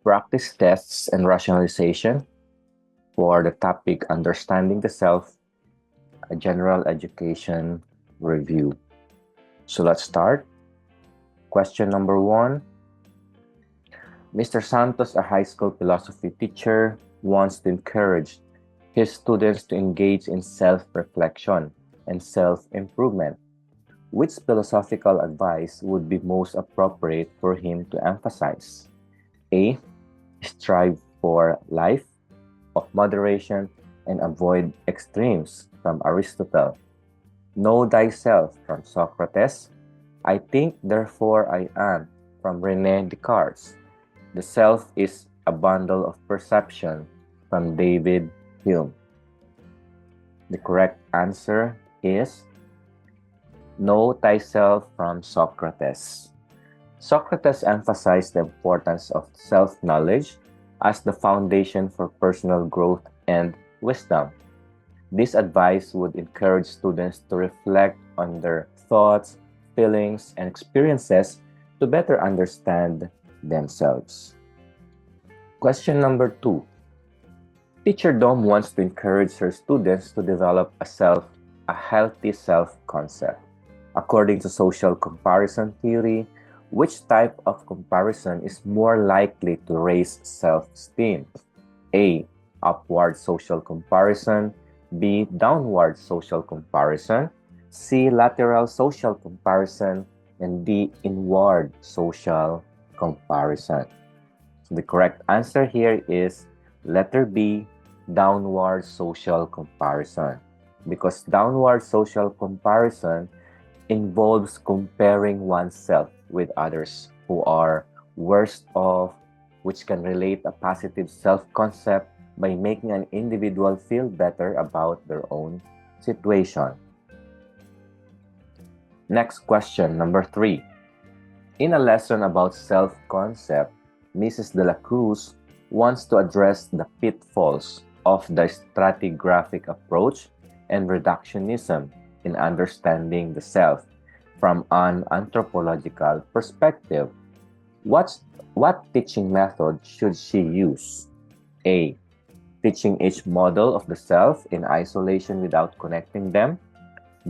practice tests and rationalization for the topic Understanding the Self, a General Education Review. So let's start. Question number one. Mr. Santos, a high school philosophy teacher, wants to encourage his students to engage in self-reflection and self-improvement. Which philosophical advice would be most appropriate for him to emphasize? A. Strive for life of moderation and avoid extremes from Aristotle. Know thyself from Socrates. I think, therefore I am from René Descartes. The self is a bundle of perception from David Hume. The correct answer is Know thyself from Socrates. Socrates emphasized the importance of self-knowledge as the foundation for personal growth and wisdom. This advice would encourage students to reflect on their thoughts, feelings, and experiences to better understand themselves. Question number two. Teacher Dom wants to encourage her students to develop a healthy self-concept. According to social comparison theory, which type of comparison is more likely to raise self-esteem? A. Upward social comparison. B. Downward social comparison. C. Lateral social comparison. And D. Inward social comparison. So the correct answer here is letter B, downward social comparison. Because downward social comparison involves comparing oneself with others who are worse off, which can relate a positive self-concept by making an individual feel better about their own situation. Next question, number 3. In a lesson about self-concept, Mrs. De La Cruz wants to address the pitfalls of the stratigraphic approach and reductionism in understanding the self from an anthropological perspective. What teaching method should she use? A. Teaching each model of the self in isolation without connecting them.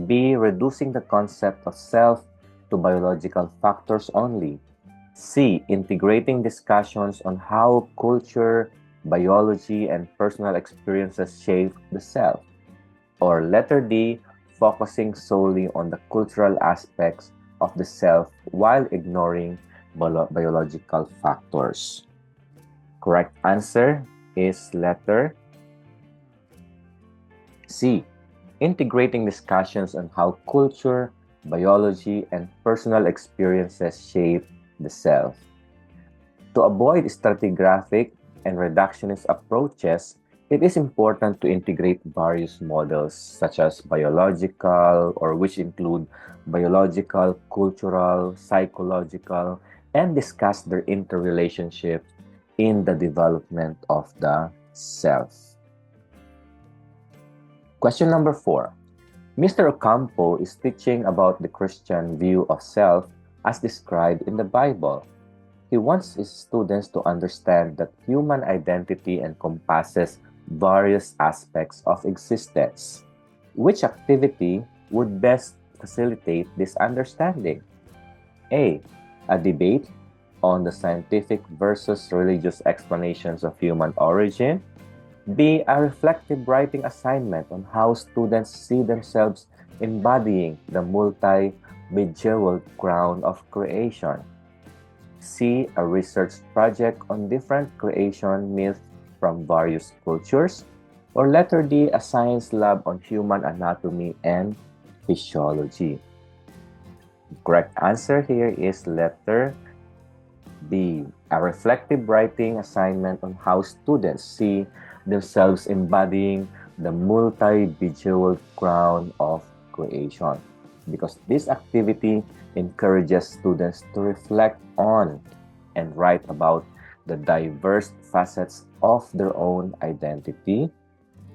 B. Reducing the concept of self to biological factors only. C. Integrating discussions on how culture, biology, and personal experiences shape the self. Or letter D. Focusing solely on the cultural aspects of the self while ignoring biological factors. Correct answer is letter C. Integrating discussions on how culture, biology, and personal experiences shape the self. To avoid stratigraphic and reductionist approaches, it is important to integrate various models such as biological, or which include biological, cultural, psychological, and discuss their interrelationship in the development of the self. Question number 4. Mr. Ocampo is teaching about the Christian view of self as described in the Bible. He wants his students to understand that human identity encompasses various aspects of existence. Which activity would best facilitate this understanding? A. A debate on the scientific versus religious explanations of human origin. B. A reflective writing assignment on how students see themselves embodying the multi-bejeweled crown of creation. C. A research project on different creation myths from various cultures. Or letter D. A science lab on human anatomy and physiology. The correct answer here is letter B. A reflective writing assignment on how students see themselves embodying the multi-bejeweled crown of creation. Because this activity encourages students to reflect on and write about the diverse facets of their own identity,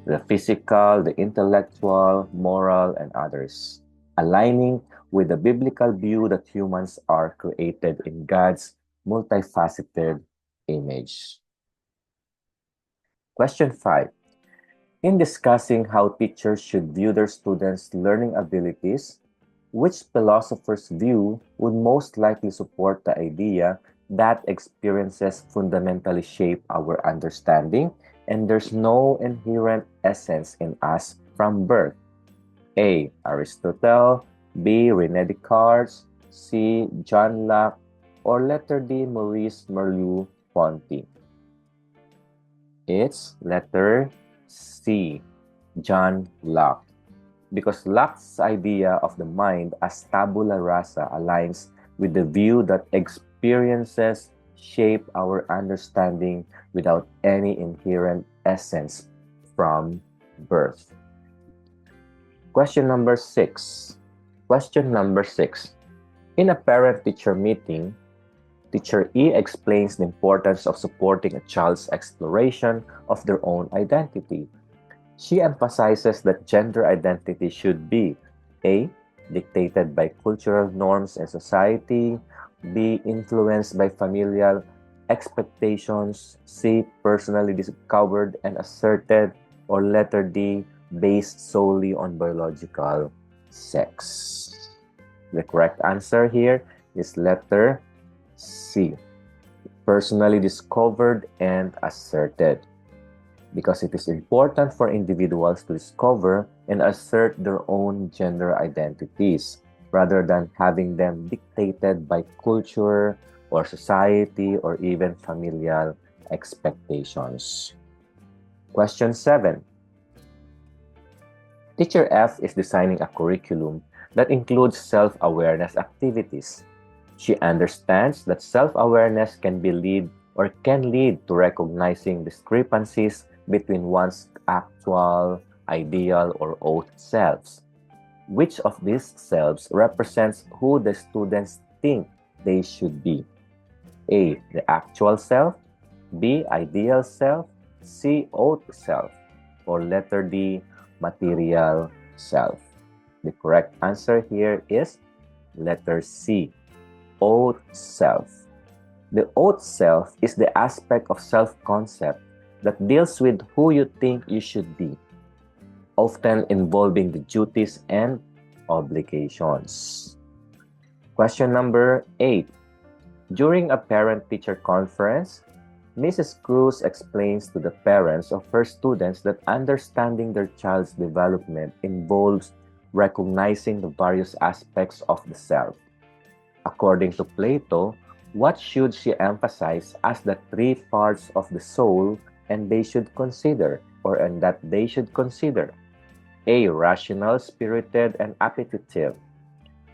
the physical, the intellectual, moral, and others, aligning with the biblical view that humans are created in God's multifaceted image. Question 5. In discussing how teachers should view their students' learning abilities, which philosopher's view would most likely support the idea that experiences fundamentally shape our understanding and there's no inherent essence in us from birth? A. Aristotle, B. René Descartes, C. John Locke, or letter D. Maurice Merleau-Ponty? It's letter C. John Locke. Because Locke's idea of the mind as tabula rasa aligns with the view that experiences shape our understanding without any inherent essence from birth. Question number 6. In a parent-teacher meeting, Teacher E explains the importance of supporting a child's exploration of their own identity. She emphasizes that gender identity should be A. Dictated by cultural norms and society, B. Influenced by familial expectations, C. Personally discovered and asserted, or letter D. Based solely on biological sex. The correct answer here is letter C. Personally discovered and asserted. Because it is important for individuals to discover and assert their own gender identities rather than having them dictated by culture or society or even familial expectations. Question 7. Teacher F is designing a curriculum that includes self-awareness activities. She understands that self-awareness can lead to recognizing discrepancies between one's actual, ideal, or oath selves. Which of these selves represents who the students think they should be? A. The actual self, B. Ideal self, C. Oath self, or letter D. Material self. The correct answer here is letter C. Oath self. The oath self is the aspect of self-concept that deals with who you think you should be, often involving the duties and obligations. Question number 8. During a parent-teacher conference, Mrs. Cruz explains to the parents of her students that understanding their child's development involves recognizing the various aspects of the self. According to Plato, what should she emphasize as the three parts of the soul and they should consider, A. Rational, spirited, and appetitive.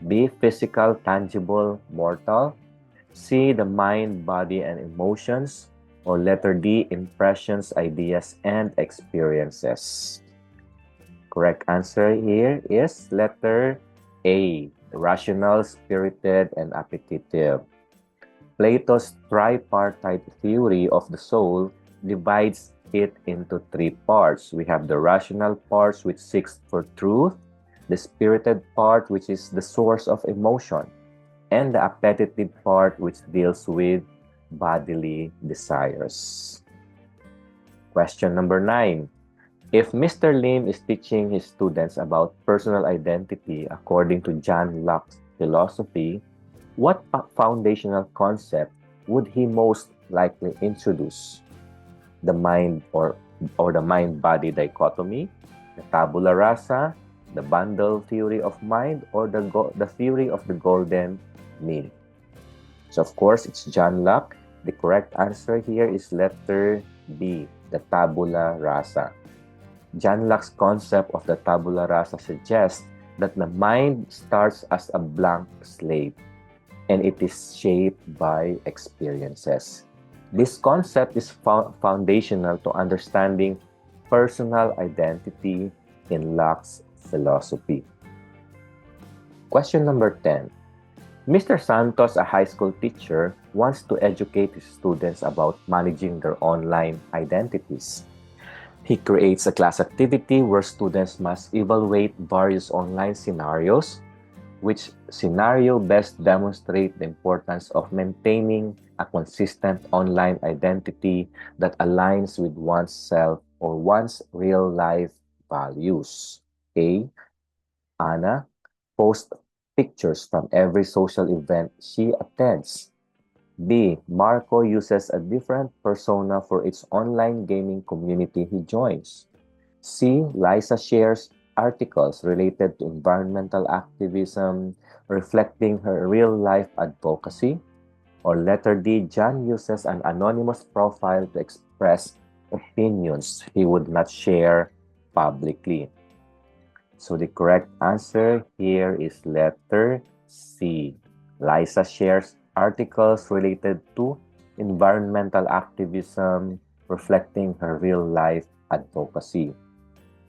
B. Physical, tangible, mortal. C. The mind, body, and emotions. Or letter D. Impressions, ideas, and experiences. Correct answer here is letter A. Rational, spirited, and appetitive. Plato's tripartite theory of the soul divides it into three parts. We have the rational parts which seeks for truth, the spirited part which is the source of emotion, and the appetitive part which deals with bodily desires. Question number 9. If Mr. Lim is teaching his students about personal identity according to John Locke's philosophy, what foundational concept would he most likely introduce? The mind or the mind-body dichotomy, the tabula rasa, the bundle theory of mind, or the theory of the golden mean? So of course, it's John Locke. The correct answer here is letter B, the tabula rasa. John Locke's concept of the tabula rasa suggests that the mind starts as a blank slate and it is shaped by experiences. This concept is foundational to understanding personal identity in Locke's philosophy. Question number 10. Mr. Santos, a high school teacher, wants to educate his students about managing their online identities. He creates a class activity where students must evaluate various online scenarios Which scenario best demonstrates the importance of maintaining a consistent online identity that aligns with one's self or one's real life values? A. Anna posts pictures from every social event she attends. B. Marco uses a different persona for each online gaming community he joins. C. Liza shares articles related to environmental activism, reflecting her real-life advocacy. Or letter D. John uses an anonymous profile to express opinions he would not share publicly. So the correct answer here is letter C. Liza shares articles related to environmental activism, reflecting her real-life advocacy.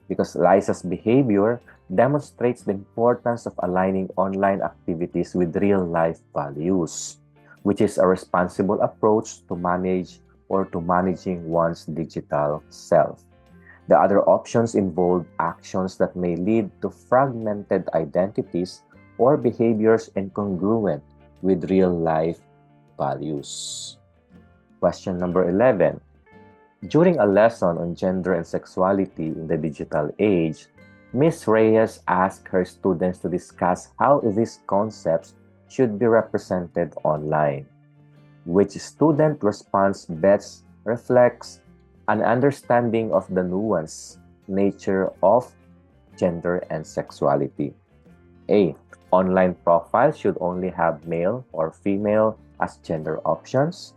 Because Liza's behavior demonstrates the importance of aligning online activities with real-life values, which is a responsible approach to manage or to managing one's digital self. The other options involve actions that may lead to fragmented identities or behaviors incongruent with real-life values. Question number 11. During a lesson on gender and sexuality in the digital age, Ms. Reyes asked her students to discuss how these concepts should be represented online. Which student response best reflects an understanding of the nuanced nature of gender and sexuality? A. Online profiles should only have male or female as gender options.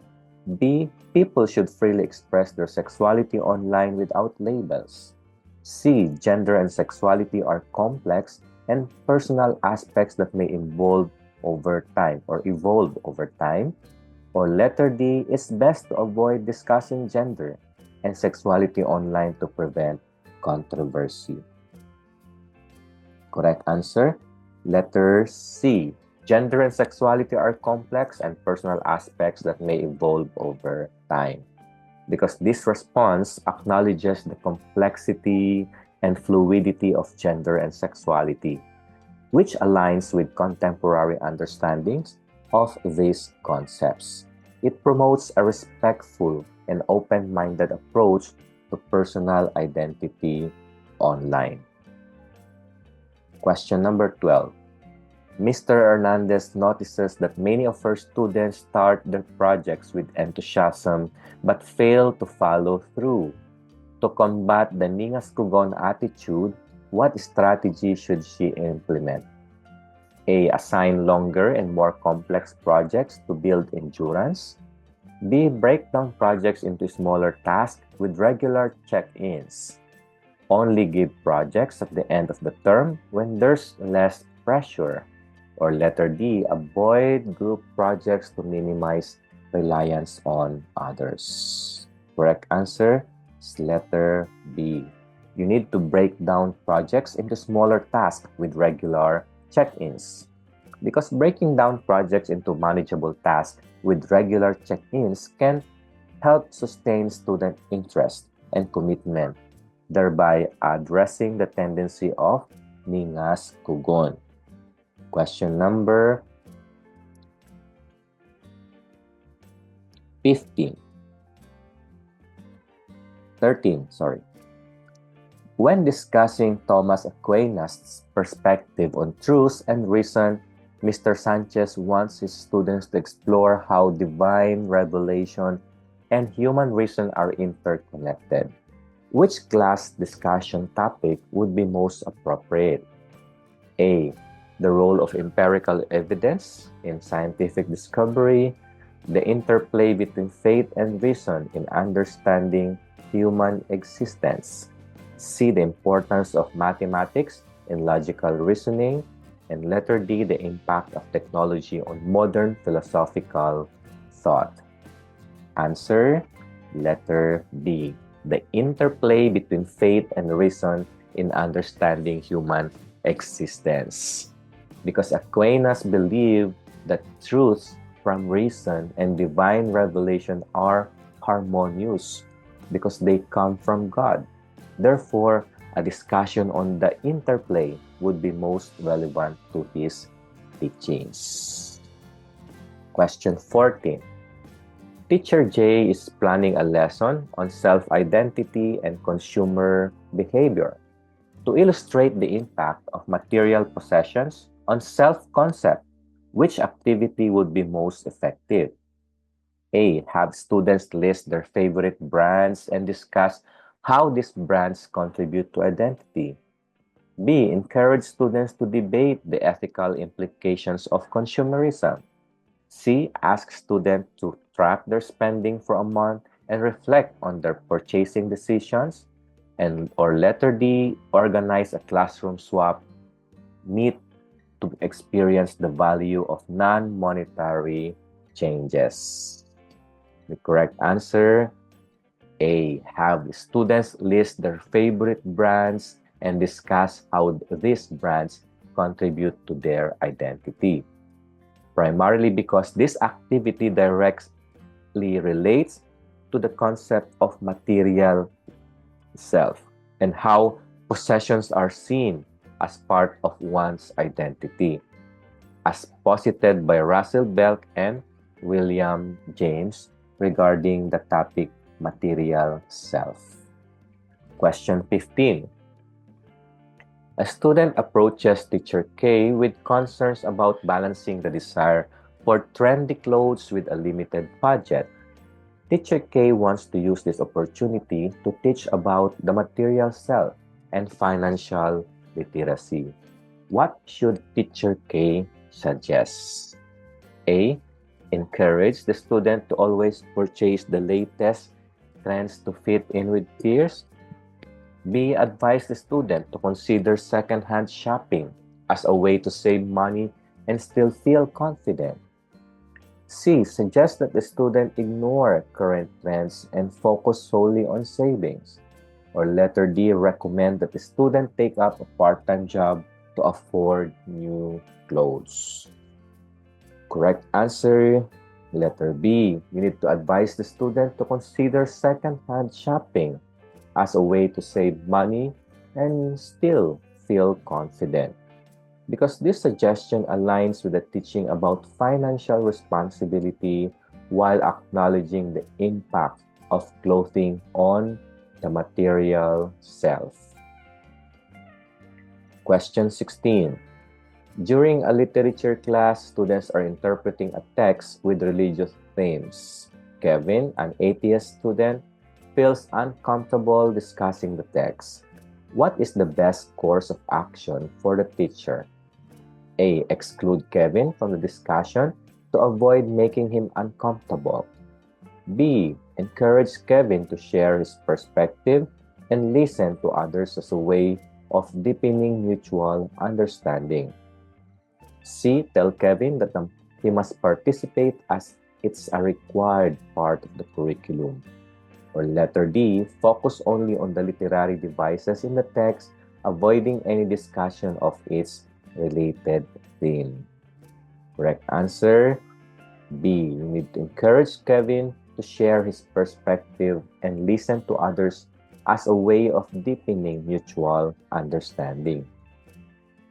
B. People should freely express their sexuality online without labels. C. Gender and sexuality are complex and personal aspects that may evolve over time. Or letter D. It's best to avoid discussing gender and sexuality online to prevent controversy. Correct answer, letter C. Gender and sexuality are complex and personal aspects that may evolve over time. Because this response acknowledges the complexity and fluidity of gender and sexuality, which aligns with contemporary understandings of these concepts. It promotes a respectful and open-minded approach to personal identity online. Question number 12. Mr. Hernandez notices that many of her students start their projects with enthusiasm but fail to follow through. To combat the Ningas Kugon attitude, what strategy should she implement? A. Assign longer and more complex projects to build endurance. B. Break down projects into smaller tasks with regular check-ins. Only give projects at the end of the term when there's less pressure. Or letter D. Avoid group projects to minimize reliance on others. Correct answer is letter B. You need to break down projects into smaller tasks with regular check-ins. Because breaking down projects into manageable tasks with regular check-ins can help sustain student interest and commitment, thereby addressing the tendency of Ningas Kugon. Question number 13. When discussing Thomas Aquinas' perspective on truth and reason, Mr. Sanchez wants his students to explore how divine revelation and human reason are interconnected. Which class discussion topic would be most appropriate? A. The role of empirical evidence in scientific discovery, the interplay between faith and reason in understanding human existence. C. The importance of mathematics in logical reasoning. And letter D. The impact of technology on modern philosophical thought. Answer, letter D. The interplay between faith and reason in understanding human existence. Because Aquinas believed that truth from reason and divine revelation are harmonious because they come from God. Therefore, a discussion on the interplay would be most relevant to his teachings. Question 14. Teacher J is planning a lesson on self-identity and consumer behavior. To illustrate the impact of material possessions on self-concept, which activity would be most effective? A. Have students list their favorite brands and discuss how these brands contribute to identity. B. Encourage students to debate the ethical implications of consumerism. C. Ask students to track their spending for a month and reflect on their purchasing decisions. Or letter D. Organize a classroom swap meet to experience the value of non-monetary changes. The correct answer, A. Have students list their favorite brands and discuss how these brands contribute to their identity. Primarily because this activity directly relates to the concept of material self and how possessions are seen as part of one's identity, as posited by Russell Belk and William James regarding the topic material self. Question 15. A student approaches teacher K with concerns about balancing the desire for trendy clothes with a limited budget. Teacher K wants to use this opportunity to teach about the material self and financial literacy. What should teacher K suggest? A. Encourage the student to always purchase the latest trends to fit in with peers. B. Advise the student to consider second-hand shopping as a way to save money and still feel confident. C. Suggest that the student ignore current trends and focus solely on savings. Or letter D. Recommend that the student take up a part-time job to afford new clothes. Correct answer, letter B. You need to advise the student to consider second-hand shopping as a way to save money and still feel confident. Because this suggestion aligns with the teaching about financial responsibility while acknowledging the impact of clothing on the material self. Question 16. During a literature class, students are interpreting a text with religious themes. Kevin, an atheist student, feels uncomfortable discussing the text. What is the best course of action for the teacher? A. Exclude Kevin from the discussion to avoid making him uncomfortable. B. Encourage Kevin to share his perspective and listen to others as a way of deepening mutual understanding. C. Tell Kevin that he must participate as it's a required part of the curriculum. Or letter D. Focus only on the literary devices in the text, avoiding any discussion of its related theme. Correct answer, B. You need to encourage Kevin to share his perspective and listen to others as a way of deepening mutual understanding.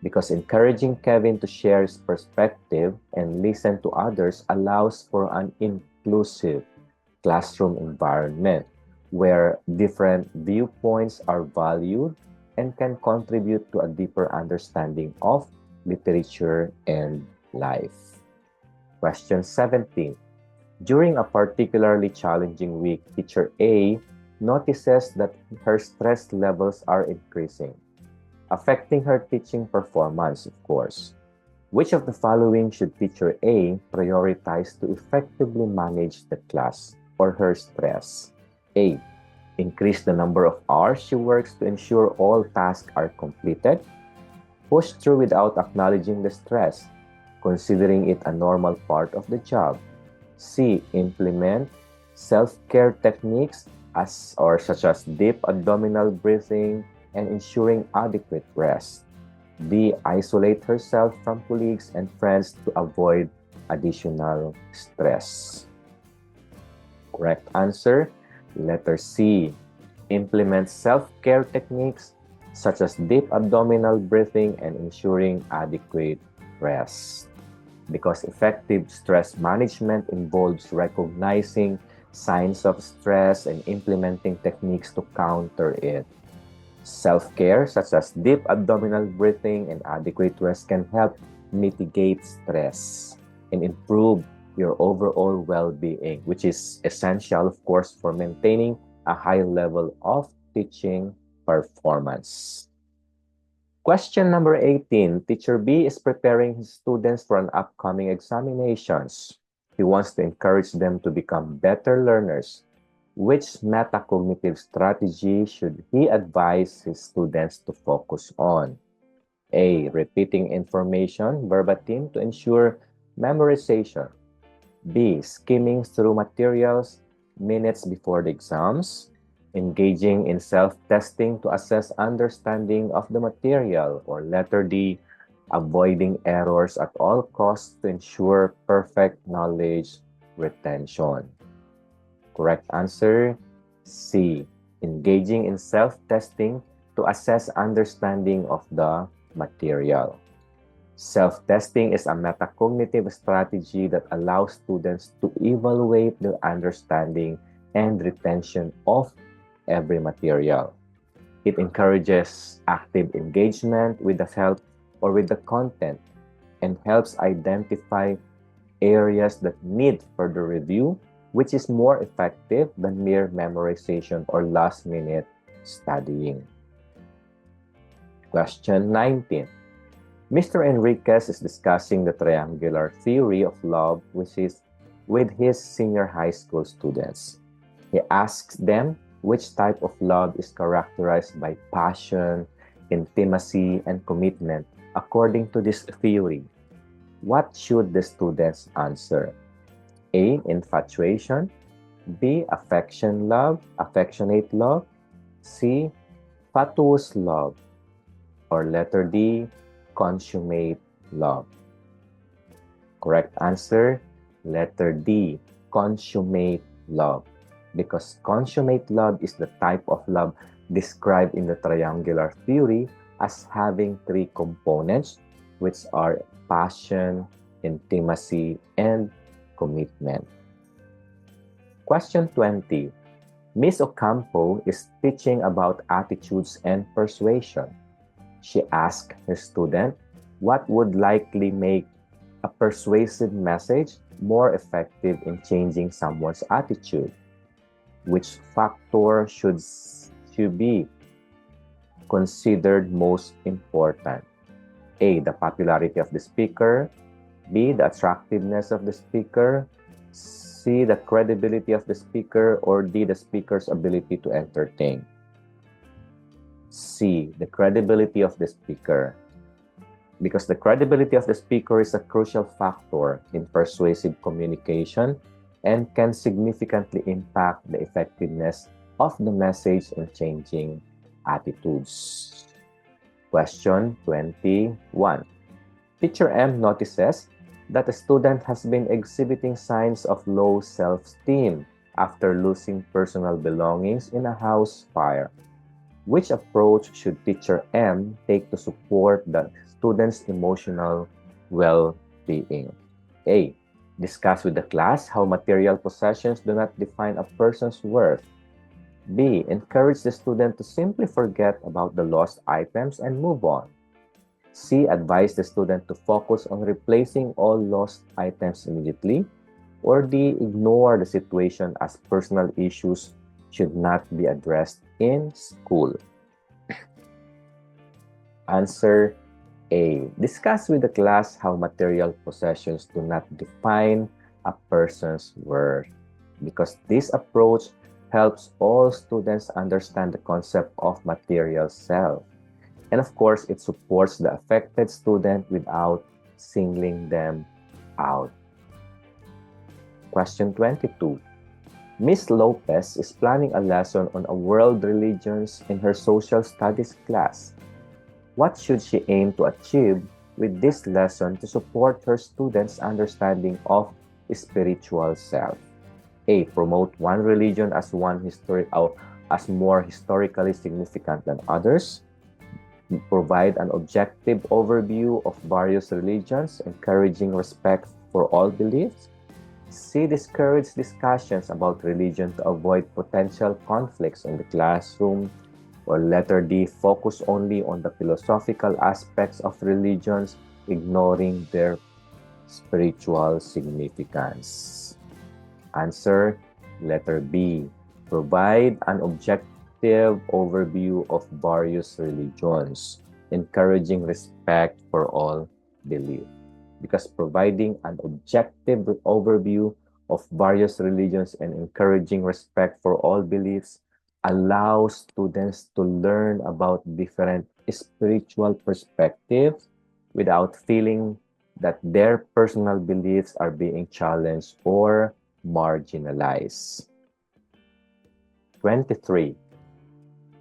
Because encouraging Kevin to share his perspective and listen to others allows for an inclusive classroom environment where different viewpoints are valued and can contribute to a deeper understanding of literature and life. Question 17. During a particularly challenging week, teacher A notices that her stress levels are increasing, affecting her teaching performance, of course. Which of the following should teacher A prioritize to effectively manage the class or her stress? A. Increase the number of hours she works to ensure all tasks are completed. Push through without acknowledging the stress, considering it a normal part of the job. C. Implement self-care techniques such as deep abdominal breathing and ensuring adequate rest. D. Isolate herself from colleagues and friends to avoid additional stress. Correct answer, letter C. Implement self-care techniques such as deep abdominal breathing and ensuring adequate rest. because effective stress management involves recognizing signs of stress and implementing techniques to counter it. Self-care, such as deep abdominal breathing and adequate rest, can help mitigate stress and improve your overall well-being, which is essential, of course, for maintaining a high level of teaching performance. Question number 18. Teacher B is preparing his students for an upcoming examinations. He wants to encourage them to become better learners. Which metacognitive strategy should he advise his students to focus on? A. Repeating information verbatim to ensure memorization. B. Skimming through materials minutes before the exams. Engaging in self-testing to assess understanding of the material. Or letter D. Avoiding errors at all costs to ensure perfect knowledge retention. Correct answer, C. Engaging in self-testing to assess understanding of the material. Self-testing is a metacognitive strategy that allows students to evaluate their understanding and retention of every material. It encourages active engagement with the help or with the content and helps identify areas that need further review, which is more effective than mere memorization or last-minute studying. Question 19. Mr. Enriquez is discussing the triangular theory of love with his senior high school students. He asks them which type of love is characterized by passion, intimacy, and commitment according to this theory. What should the students answer? A. Infatuation. B. Affectionate love. C. Fatuous love. Or letter D. Consummate love. Correct answer, letter D. Consummate love. Because consummate love is the type of love described in the triangular theory as having three components, which are passion, intimacy, and commitment. Question 20. Miss Ocampo is teaching about attitudes and persuasion. She asked her student what would likely make a persuasive message more effective in changing someone's attitude. Which factor should be considered most important? A. The popularity of the speaker. B. The attractiveness of the speaker. C. The credibility of the speaker. Or D. The speaker's ability to entertain. C. The credibility of the speaker. Because the credibility of the speaker is a crucial factor in persuasive communication and can significantly impact the effectiveness of the message in changing attitudes. Question 21. Teacher M notices that a student has been exhibiting signs of low self-esteem after losing personal belongings in a house fire. Which approach should Teacher M take to support the student's emotional well-being? A. Discuss with the class how material possessions do not define a person's worth. B. Encourage the student to simply forget about the lost items and move on. C. Advise the student to focus on replacing all lost items immediately. Or D. Ignore the situation as personal issues should not be addressed in school. Answer A. Discuss with the class how material possessions do not define a person's worth, because this approach helps all students understand the concept of material self. And of course, it supports the affected student without singling them out. Question 22. Ms. Lopez is planning a lesson on world religions in her social studies class. What should she aim to achieve with this lesson to support her students' understanding of spiritual self? A. Promote one religion as more historically significant than others. provide an objective overview of various religions, encouraging respect for all beliefs. C. Discourage discussions about religion to avoid potential conflicts in the classroom. Or letter D. Focus only on the philosophical aspects of religions, ignoring their spiritual significance. Answer, letter B. Provide an objective overview of various religions, encouraging respect for all beliefs. Because providing an objective overview of various religions and encouraging respect for all beliefs allows students to learn about different spiritual perspectives without feeling that their personal beliefs are being challenged or marginalized. 23.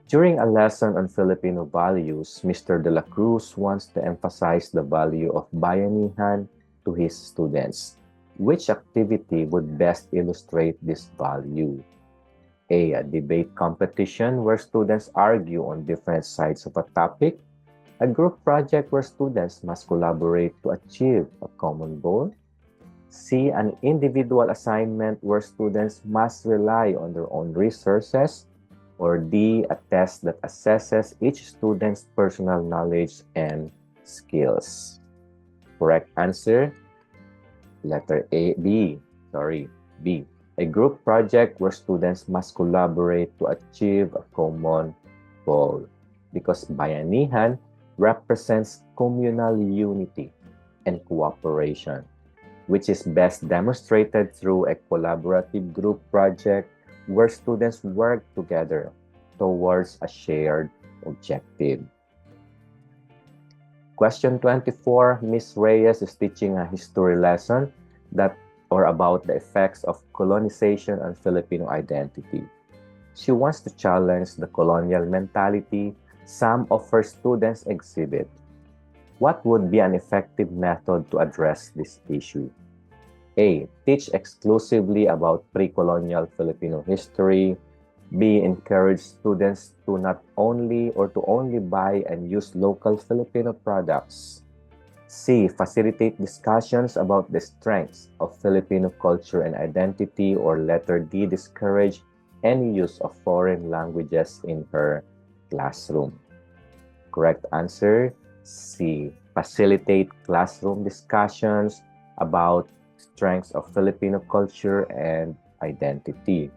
During a lesson on Filipino values, Mr. De La Cruz wants to emphasize the value of bayanihan to his students. Which activity would best illustrate this value? A debate competition where students argue on different sides of a topic. A group project where students must collaborate to achieve a common goal. C. An individual assignment where students must rely on their own resources. Or D. A test that assesses each student's personal knowledge and skills. Correct answer? Letter B. A group project where students must collaborate to achieve a common goal. Because bayanihan represents communal unity and cooperation, which is best demonstrated through a collaborative group project where students work together towards a shared objective. Question 24, Ms. Reyes is teaching a history lesson about the effects of colonization on Filipino identity. She wants to challenge the colonial mentality some of her students exhibit. What would be an effective method to address this issue? A. Teach exclusively about pre-colonial Filipino history. B. Encourage students to only buy and use local Filipino products. C. Facilitate discussions about the strengths of Filipino culture and identity. Or letter D. Discourage any use of foreign languages in her classroom. Correct answer, C. Facilitate classroom discussions about strengths of Filipino culture and identity.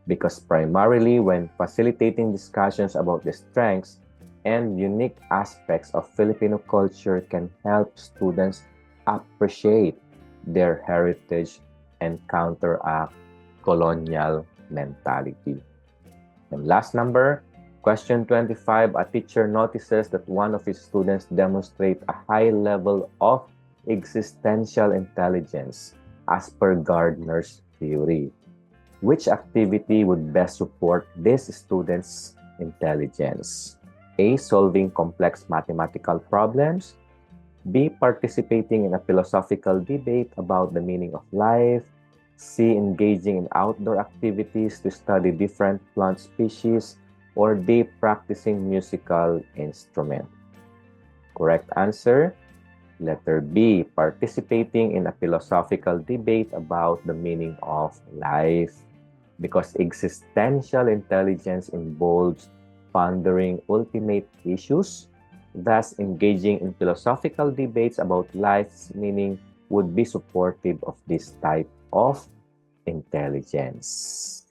Because primarily when facilitating discussions about the strengths and unique aspects of Filipino culture can help students appreciate their heritage and counteract colonial mentality. And last number, question 25, a teacher notices that one of his students demonstrates a high level of existential intelligence as per Gardner's theory. Which activity would best support this student's intelligence? A. Solving complex mathematical problems. B. Participating in a philosophical debate about the meaning of life. C. Engaging in outdoor activities to study different plant species. Or D. Practicing musical instrument. Correct answer? Letter B. Participating in a philosophical debate about the meaning of life. Because existential intelligence involves pondering ultimate issues, thus engaging in philosophical debates about life's meaning would be supportive of this type of intelligence.